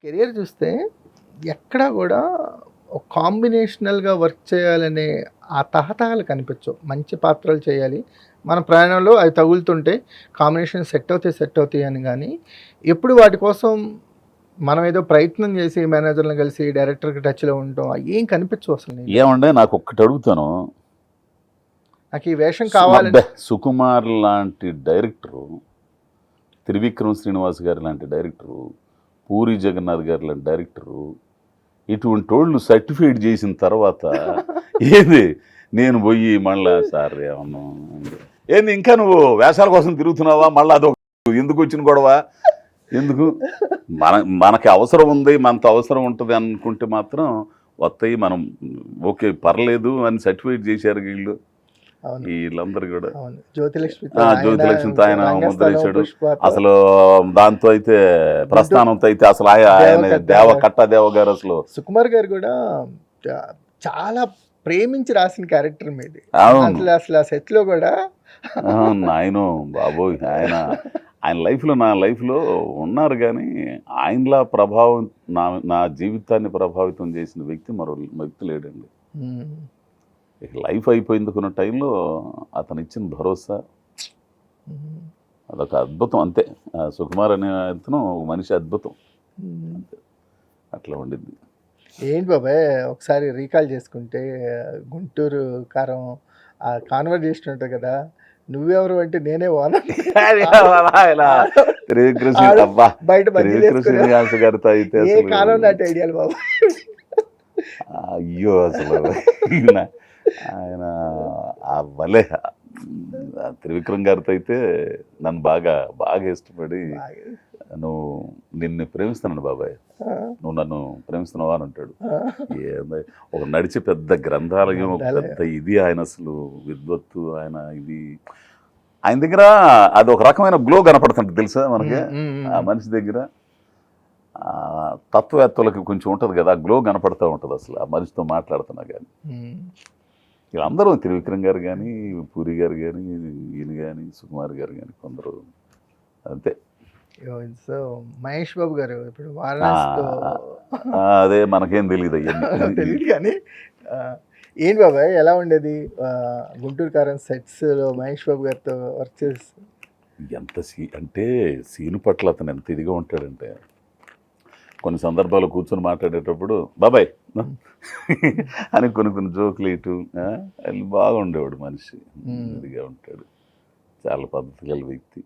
Career చూస్తే ఎక్కడా గూడా ఒక కాంబినేషనల్‌గా వర్క్ చేయాలనే ఆ తహతహలు కనిపించవు. మంచి పాత్రలు చేయాలి. మన ప్రయాణంలో అవి తగులుతుంటే కాంబినేషన్ సెట్ అవుతాయి అని గానీ, ఎప్పుడు వాటి కోసం మనం ఏదో ప్రయత్నం చేసి మేనేజర్‌లని కలిసి డైరెక్టర్‌కి టచ్‌లో ఉండటం అయి ఏం కనిపించవు అసలు నీకు. ఏమంటే నాకొక్కటి అడుగుతాను. నాకు ఈ వేషం కావాలని సుకుమార్ లాంటి డైరెక్టరు, త్రివిక్రమ్ శ్రీనివాస్ గారు లాంటి డైరెక్టరు, పూరి జగన్నాథ్ గారు లాంటి డైరెక్టరు, ఇటువంటి వాళ్ళు సర్టిఫైడ్ చేసిన తర్వాత ఏది నేను పోయి మళ్ళా సార్ ఏమన్నా ఏంది ఇంకా నువ్వు వేషాల కోసం తిరుగుతున్నావా, మళ్ళీ అదొక ఎందుకు వచ్చిన గొడవ, ఎందుకు మనకి అవసరం ఉంది, మనతో అవసరం ఉంటుంది అనుకుంటే మాత్రం వస్తాయి. మనం ఓకే పర్లేదు అని సర్టిఫైడ్ చేశారు వీళ్ళు, వీళ్ళందరూ కూడా. జ్యోతిలక్ష్మితో ఆయన ముద్ర వేశాడు. అసలు దాంతో అయితే ప్రస్థానంతో అయితే అసలు ఆయన కట్టాదేవ గారు అసలు సుకుమార్ గారు కూడా చాలా ప్రేమించి రాసిన క్యారెక్టర్ మీది. అసలు ఆ సెట్ లో కూడా ఆయన బాబోయ్ ఆయన లైఫ్లో నా లైఫ్లో ఉన్నారు, కానీ ఆయనలా ప్రభావం నా జీవితాన్ని ప్రభావితం చేసిన వ్యక్తి మరో వ్యక్తి లేడండి. లైఫ్ అయిపోయిందుకున్న టైంలో అతను ఇచ్చిన భరోసా అదొక అద్భుతం. అంతే, సుకుమార్ అనే అతను మనిషి అద్భుతం, అట్లా ఉండింది. ఏంటి బాబాయ్ ఒకసారి రీకాల్ చేసుకుంటే గుంటూరు కారం ఆ కాన్వర్జేషన్ ఉంటుంది కదా, నువ్వెవరు అంటే నేనే గారితో అయితే కాలం నాటి ఐడియాలు బాబు. అయ్యో అసలు ఆయన భలే త్రివిక్రమ్ గారితో అయితే నన్ను బాగా ఇష్టపడి, నువ్వు నిన్ను ప్రేమిస్తున్నాను బాబాయ్, నువ్వు నన్ను ప్రేమిస్తున్నావా అని అంటాడు. ఒక నడిచే పెద్ద గ్రంథాలయం, ఒక పెద్ద ఇది ఆయన అసలు విద్వత్తు, ఆయన ఇది ఆయన దగ్గర అది ఒక రకమైన గ్లో కనపడుతుంది తెలుసా మనకి. ఆ మనిషి దగ్గర తత్వవేత్తలకి కొంచెం ఉంటుంది కదా, గ్లో కనపడుతూ ఉంటుంది అసలు ఆ మనిషితో మాట్లాడుతున్నా. కానీ వీళ్ళందరూ త్రివిక్రమ్ గారు కానీ, పూరి గారు కానీ, ఈయన కానీ, సుకుమార్ గారు కానీ కొందరు అంతే. మహేష్ బాబు గారు ఇప్పుడు అదే మనకేం తెలియదు తెలియదు కానీ ఏంటి బాబాయ్ ఎలా ఉండేది గుంటూరు కారం సెట్స్లో మహేష్ బాబు గారితో వర్క్ చేసి? ఎంత అంటే సీను పట్ల అతను ఎంత ఇదిగా ఉంటాడంటే, కొన్ని సందర్భాలు కూర్చొని మాట్లాడేటప్పుడు బాబాయ్ అని కొన్ని జోకులు ఇటు బాగుండేవాడు మనిషి, ఇదిగా ఉంటాడు, చాలా పద్ధతి గల వ్యక్తి.